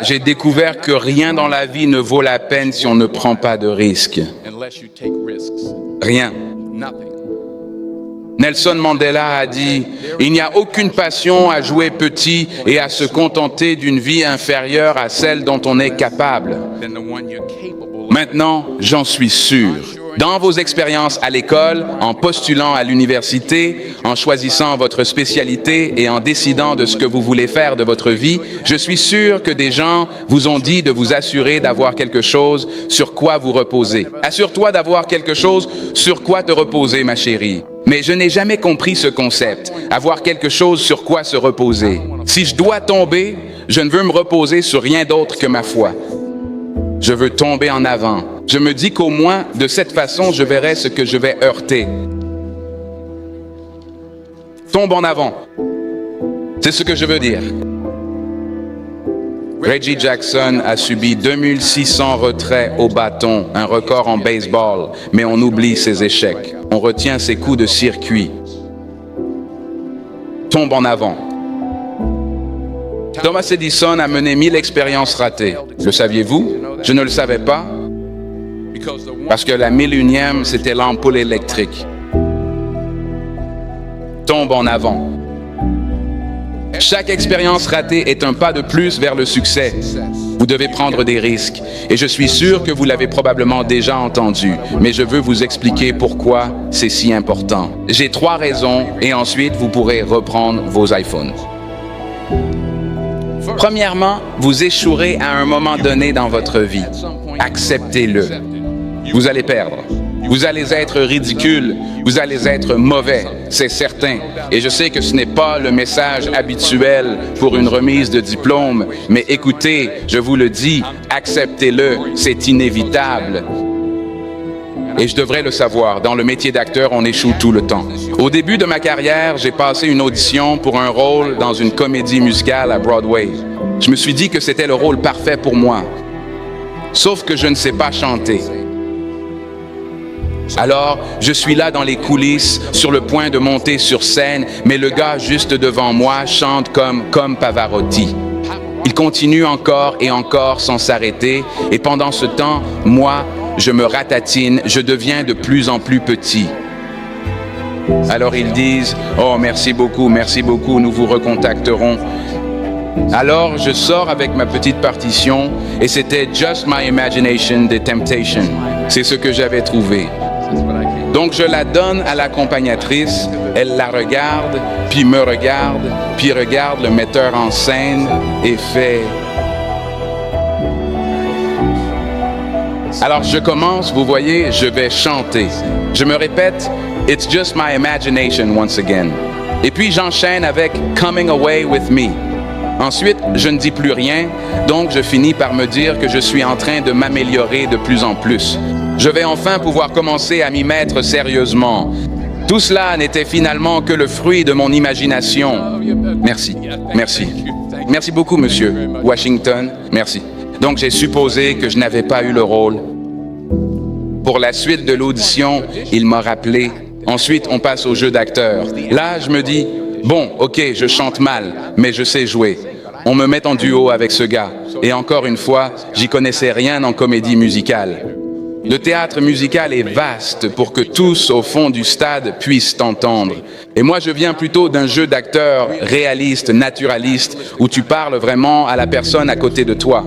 J'ai découvert que rien dans la vie ne vaut la peine si on ne prend pas de risques. Rien. Nelson Mandela a dit « Il n'y a aucune passion à jouer petit et à se contenter d'une vie inférieure à celle dont on est capable. » Maintenant, j'en suis sûr. Dans vos expériences à l'école, en postulant à l'université, en choisissant votre spécialité et en décidant de ce que vous voulez faire de votre vie, je suis sûr que des gens vous ont dit de vous assurer d'avoir quelque chose sur quoi vous reposer. Assure-toi d'avoir quelque chose sur quoi te reposer, ma chérie. Mais je n'ai jamais compris ce concept, avoir quelque chose sur quoi se reposer. Si je dois tomber, je ne veux me reposer sur rien d'autre que ma foi. Je veux tomber en avant. Je me dis qu'au moins, de cette façon, je verrai ce que je vais heurter. Tombe en avant. C'est ce que je veux dire. Reggie Jackson a subi 2600 retraits au bâton, un record en baseball, mais on oublie ses échecs. On retient ses coups de circuit. Tombe en avant. Thomas Edison a mené 1000 expériences ratées. Le saviez-vous? Je ne le savais pas. Parce que la 1001e, c'était l'ampoule électrique. Tombe en avant. Chaque expérience ratée est un pas de plus vers le succès. Vous devez prendre des risques. Et je suis sûr que vous l'avez probablement déjà entendu. Mais je veux vous expliquer pourquoi c'est si important. J'ai 3 raisons et ensuite vous pourrez reprendre vos iPhones. Premièrement, vous échouerez à un moment donné dans votre vie. Acceptez-le. Vous allez perdre. Vous allez être ridicule. Vous allez être mauvais, c'est certain. Et je sais que ce n'est pas le message habituel pour une remise de diplôme, mais écoutez, je vous le dis, acceptez-le, c'est inévitable. Et je devrais le savoir, dans le métier d'acteur, on échoue tout le temps. Au début de ma carrière, j'ai passé une audition pour un rôle dans une comédie musicale à Broadway. Je me suis dit que c'était le rôle parfait pour moi. Sauf que je ne sais pas chanter. Alors, je suis là dans les coulisses, sur le point de monter sur scène, mais le gars juste devant moi chante comme Pavarotti. Il continue encore et encore sans s'arrêter, et pendant ce temps, moi, je me ratatine, je deviens de plus en plus petit. Alors ils disent « Oh, merci beaucoup, nous vous recontacterons. » Alors je sors avec ma petite partition et c'était Just My Imagination des Temptations. C'est ce que j'avais trouvé. Donc je la donne à l'accompagnatrice, elle la regarde, puis me regarde, puis regarde le metteur en scène et fait... Alors je commence, vous voyez, je vais chanter. Je me répète, It's just my imagination once again. Et puis j'enchaîne avec Coming Away with Me. Ensuite, je ne dis plus rien, donc je finis par me dire que je suis en train de m'améliorer de plus en plus. Je vais enfin pouvoir commencer à m'y mettre sérieusement. Tout cela n'était finalement que le fruit de mon imagination. Merci. Merci beaucoup, monsieur Washington. Merci. Donc j'ai supposé que je n'avais pas eu le rôle. Pour la suite de l'audition, il m'a rappelé. Ensuite, on passe au jeu d'acteur. Là, je me dis, bon, ok, je chante mal, mais je sais jouer. On me met en duo avec ce gars. Et encore une fois, j'y connaissais rien en comédie musicale. Le théâtre musical est vaste pour que tous au fond du stade puissent t'entendre. Et moi, je viens plutôt d'un jeu d'acteur réaliste, naturaliste, où tu parles vraiment à la personne à côté de toi.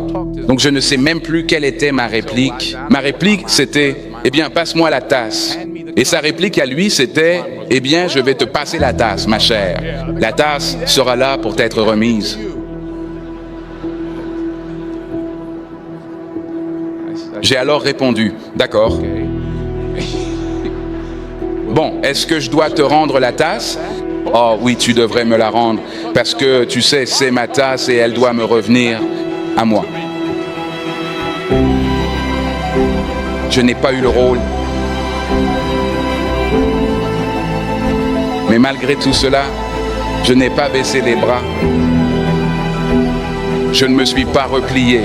Donc je ne sais même plus quelle était ma réplique. Ma réplique, c'était « Eh bien, passe-moi la tasse ». Et sa réplique à lui, c'était « Eh bien, je vais te passer la tasse, ma chère. La tasse sera là pour t'être remise. » J'ai alors répondu, d'accord. Bon, est-ce que je dois te rendre la tasse? Oh oui, tu devrais me la rendre, parce que tu sais, c'est ma tasse et elle doit me revenir à moi. Je n'ai pas eu le rôle. Mais malgré tout cela, je n'ai pas baissé les bras. Je ne me suis pas replié.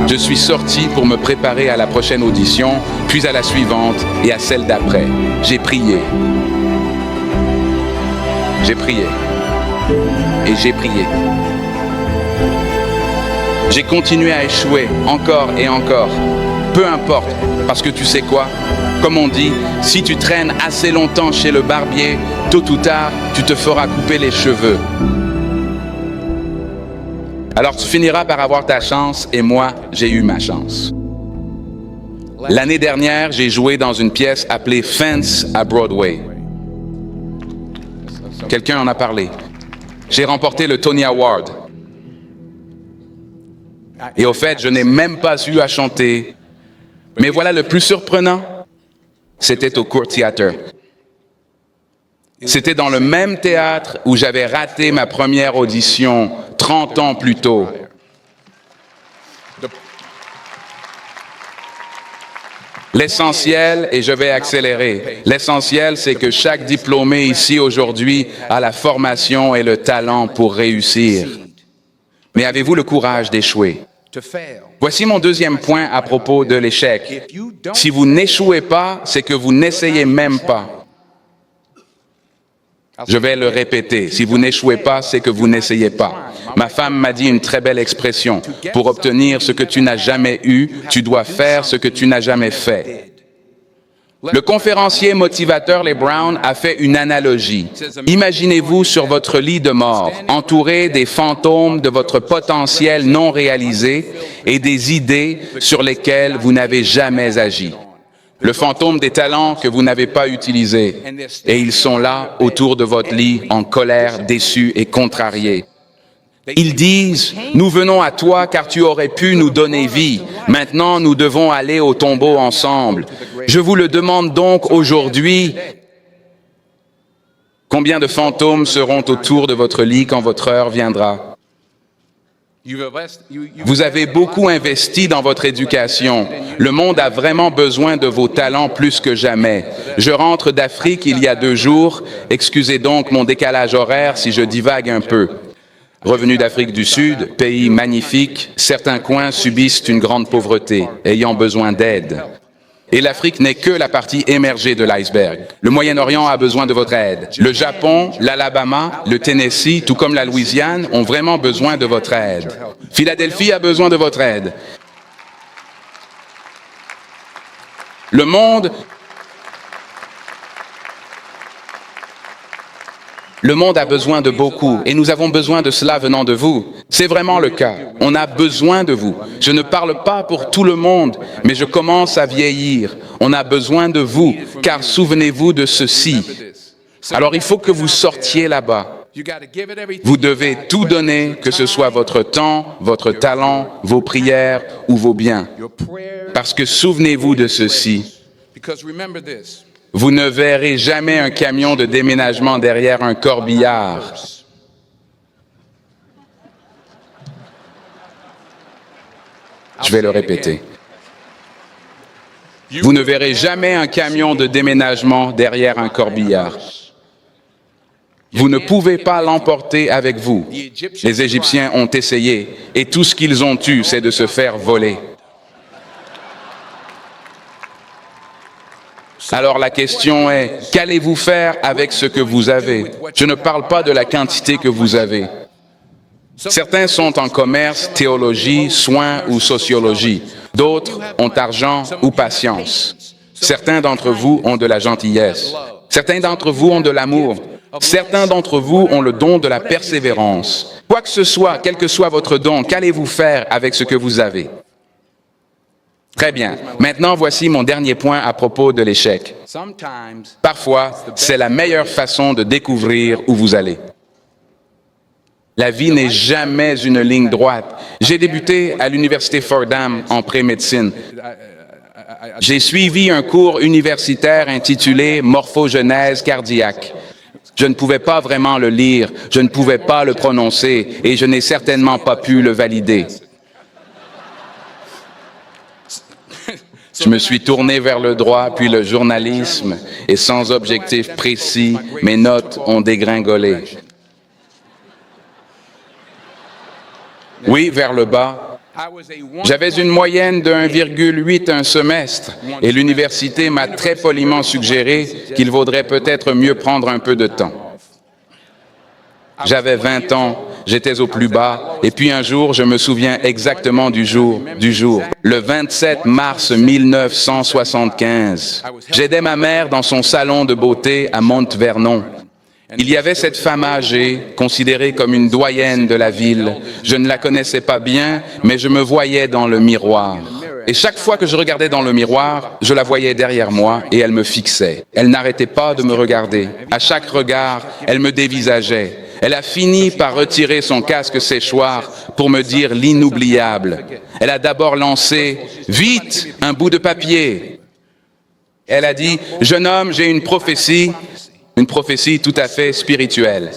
Je suis sorti pour me préparer à la prochaine audition, puis à la suivante et à celle d'après. J'ai prié. J'ai prié. Et j'ai prié. J'ai continué à échouer encore et encore. Peu importe, parce que tu sais quoi? Comme on dit, si tu traînes assez longtemps chez le barbier, tôt ou tard, tu te feras couper les cheveux. Alors tu finiras par avoir ta chance et moi, j'ai eu ma chance. L'année dernière, j'ai joué dans une pièce appelée Fence à Broadway. Quelqu'un en a parlé. J'ai remporté le Tony Award. Et au fait, je n'ai même pas eu à chanter. Mais voilà le plus surprenant, c'était au Court Theatre. C'était dans le même théâtre où j'avais raté ma première audition 30 ans plus tôt. L'essentiel, et je vais accélérer, l'essentiel, c'est que chaque diplômé ici aujourd'hui a la formation et le talent pour réussir. Mais avez-vous le courage d'échouer? Voici mon deuxième point à propos de l'échec. Si vous n'échouez pas, c'est que vous n'essayez même pas. Je vais le répéter. Si vous n'échouez pas, c'est que vous n'essayez pas. Ma femme m'a dit une très belle expression. Pour obtenir ce que tu n'as jamais eu, tu dois faire ce que tu n'as jamais fait. Le conférencier motivateur Les Brown a fait une analogie. Imaginez-vous sur votre lit de mort, entouré des fantômes de votre potentiel non réalisé et des idées sur lesquelles vous n'avez jamais agi. Le fantôme des talents que vous n'avez pas utilisés. Et ils sont là, autour de votre lit, en colère, déçus et contrariés. Ils disent, nous venons à toi car tu aurais pu nous donner vie. Maintenant, nous devons aller au tombeau ensemble. Je vous le demande donc aujourd'hui, combien de fantômes seront autour de votre lit quand votre heure viendra? Vous avez beaucoup investi dans votre éducation. Le monde a vraiment besoin de vos talents plus que jamais. Je rentre d'Afrique il y a 2 jours. Excusez donc mon décalage horaire si je divague un peu. Revenu d'Afrique du Sud, pays magnifique, certains coins subissent une grande pauvreté, ayant besoin d'aide. Et l'Afrique n'est que la partie émergée de l'iceberg. Le Moyen-Orient a besoin de votre aide. Le Japon, l'Alabama, le Tennessee, tout comme la Louisiane, ont vraiment besoin de votre aide. Philadelphie a besoin de votre aide. Le monde a besoin de beaucoup, et nous avons besoin de cela venant de vous. C'est vraiment le cas. On a besoin de vous. Je ne parle pas pour tout le monde, mais je commence à vieillir. On a besoin de vous, car souvenez-vous de ceci. Alors il faut que vous sortiez là-bas. Vous devez tout donner, que ce soit votre temps, votre talent, vos prières ou vos biens. Parce que souvenez-vous de ceci. Vous ne verrez jamais un camion de déménagement derrière un corbillard. Je vais le répéter. Vous ne verrez jamais un camion de déménagement derrière un corbillard. Vous ne pouvez pas l'emporter avec vous. Les Égyptiens ont essayé, et tout ce qu'ils ont eu, c'est de se faire voler. Alors la question est, qu'allez-vous faire avec ce que vous avez? Je ne parle pas de la quantité que vous avez. Certains sont en commerce, théologie, soins ou sociologie. D'autres ont argent ou patience. Certains d'entre vous ont de la gentillesse. Certains d'entre vous ont de l'amour. Certains d'entre vous ont le don de la persévérance. Quoi que ce soit, quel que soit votre don, qu'allez-vous faire avec ce que vous avez? Très bien. Maintenant, voici mon dernier point à propos de l'échec. Parfois, c'est la meilleure façon de découvrir où vous allez. La vie n'est jamais une ligne droite. J'ai débuté à l'université Fordham en pré-médecine. J'ai suivi un cours universitaire intitulé Morphogenèse cardiaque. Je ne pouvais pas vraiment le lire, je ne pouvais pas le prononcer et je n'ai certainement pas pu le valider. Je me suis tourné vers le droit, puis le journalisme, et sans objectif précis, mes notes ont dégringolé. Oui, vers le bas. J'avais une moyenne de 1,8 un semestre, et l'université m'a très poliment suggéré qu'il vaudrait peut-être mieux prendre un peu de temps. J'avais 20 ans, j'étais au plus bas. Et puis un jour, je me souviens exactement du jour. Le 27 mars 1975, j'aidais ma mère dans son salon de beauté à Mont-Vernon. Il y avait cette femme âgée, considérée comme une doyenne de la ville. Je ne la connaissais pas bien, mais je me voyais dans le miroir. Et chaque fois que je regardais dans le miroir, je la voyais derrière moi et elle me fixait. Elle n'arrêtait pas de me regarder. À chaque regard, elle me dévisageait. Elle a fini par retirer son casque séchoir pour me dire l'inoubliable. Elle a d'abord lancé « Vite, un bout de papier !» Elle a dit « Jeune homme, j'ai une prophétie tout à fait spirituelle. »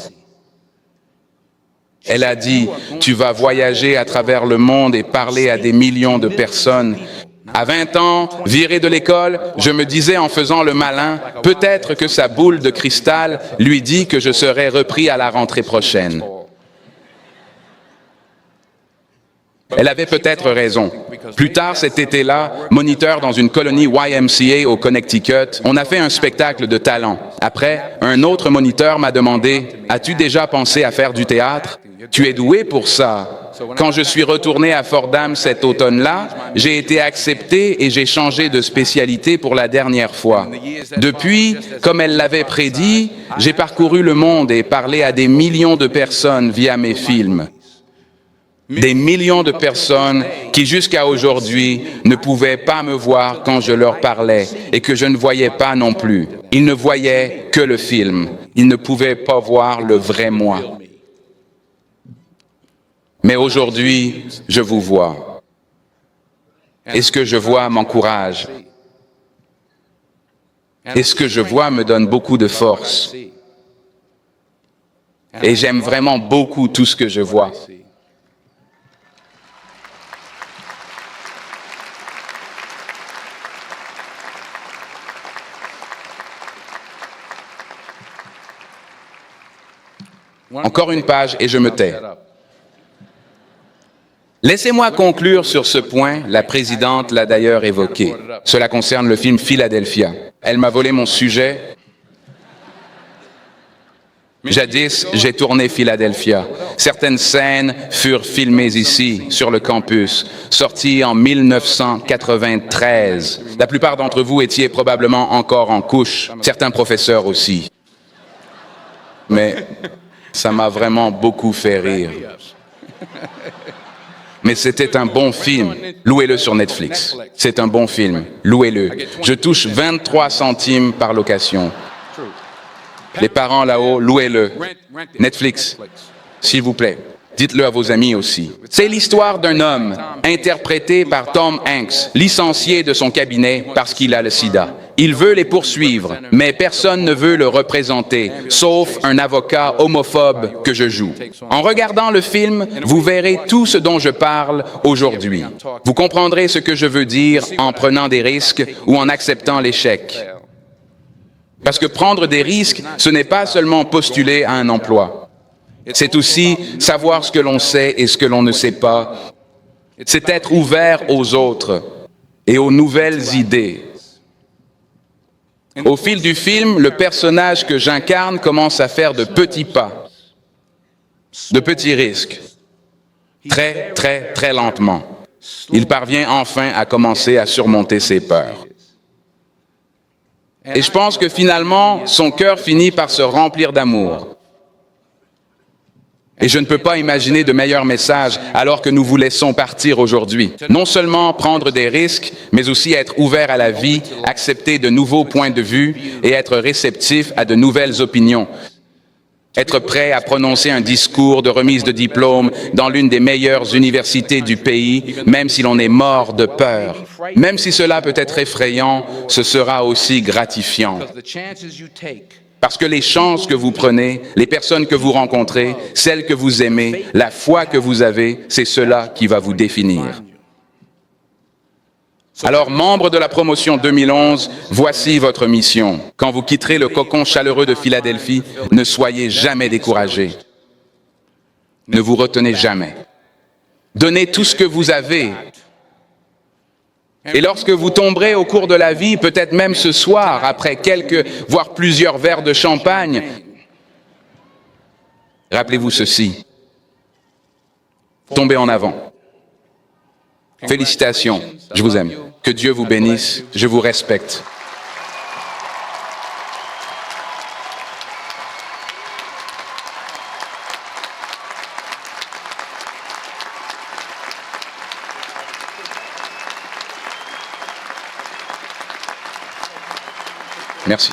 Elle a dit « Tu vas voyager à travers le monde et parler à des millions de personnes. » À 20 ans, viré de l'école, je me disais en faisant le malin, peut-être que sa boule de cristal lui dit que je serai repris à la rentrée prochaine. Elle avait peut-être raison. Plus tard cet été-là, moniteur dans une colonie YMCA au Connecticut, on a fait un spectacle de talent. Après, un autre moniteur m'a demandé « As-tu déjà pensé à faire du théâtre? Tu es doué pour ça. » Quand je suis retourné à Fordham cet automne-là, j'ai été accepté et j'ai changé de spécialité pour la dernière fois. Depuis, comme elle l'avait prédit, j'ai parcouru le monde et parlé à des millions de personnes via mes films. Des millions de personnes qui jusqu'à aujourd'hui ne pouvaient pas me voir quand je leur parlais et que je ne voyais pas non plus. Ils ne voyaient que le film. Ils ne pouvaient pas voir le vrai moi. Mais aujourd'hui, je vous vois. Et ce que je vois m'encourage. Et ce que je vois me donne beaucoup de force. Et j'aime vraiment beaucoup tout ce que je vois. Encore une page et je me tais. Laissez-moi conclure sur ce point, la présidente l'a d'ailleurs évoqué. Cela concerne le film Philadelphia. Elle m'a volé mon sujet. Jadis, j'ai tourné Philadelphia. Certaines scènes furent filmées ici, sur le campus, sorties en 1993. La plupart d'entre vous étiez probablement encore en couche, certains professeurs aussi. Mais ça m'a vraiment beaucoup fait rire. Mais c'était un bon film. Louez-le sur Netflix. C'est un bon film. Louez-le. Je touche 23 centimes par location. Les parents là-haut, louez-le. Netflix, s'il vous plaît. Dites-le à vos amis aussi. C'est l'histoire d'un homme, interprété par Tom Hanks, licencié de son cabinet parce qu'il a le sida. Il veut les poursuivre, mais personne ne veut le représenter, sauf un avocat homophobe que je joue. En regardant le film, vous verrez tout ce dont je parle aujourd'hui. Vous comprendrez ce que je veux dire en prenant des risques ou en acceptant l'échec. Parce que prendre des risques, ce n'est pas seulement postuler à un emploi. C'est aussi savoir ce que l'on sait et ce que l'on ne sait pas. C'est être ouvert aux autres et aux nouvelles idées. Au fil du film, le personnage que j'incarne commence à faire de petits pas, de petits risques, très, très, très lentement. Il parvient enfin à commencer à surmonter ses peurs. Et je pense que finalement, son cœur finit par se remplir d'amour. Et je ne peux pas imaginer de meilleur message alors que nous vous laissons partir aujourd'hui. Non seulement prendre des risques, mais aussi être ouvert à la vie, accepter de nouveaux points de vue et être réceptif à de nouvelles opinions. Être prêt à prononcer un discours de remise de diplôme dans l'une des meilleures universités du pays, même si l'on est mort de peur. Même si cela peut être effrayant, ce sera aussi gratifiant. Parce que les chances que vous prenez, les personnes que vous rencontrez, celles que vous aimez, la foi que vous avez, c'est cela qui va vous définir. Alors, membres de la promotion 2011, voici votre mission. Quand vous quitterez le cocon chaleureux de Philadelphie, ne soyez jamais découragés. Ne vous retenez jamais. Donnez tout ce que vous avez. Et lorsque vous tomberez au cours de la vie, peut-être même ce soir, après quelques, voire plusieurs verres de champagne, rappelez-vous ceci. tombez en avant. Félicitations, je vous aime. Que Dieu vous bénisse, je vous respecte. Merci.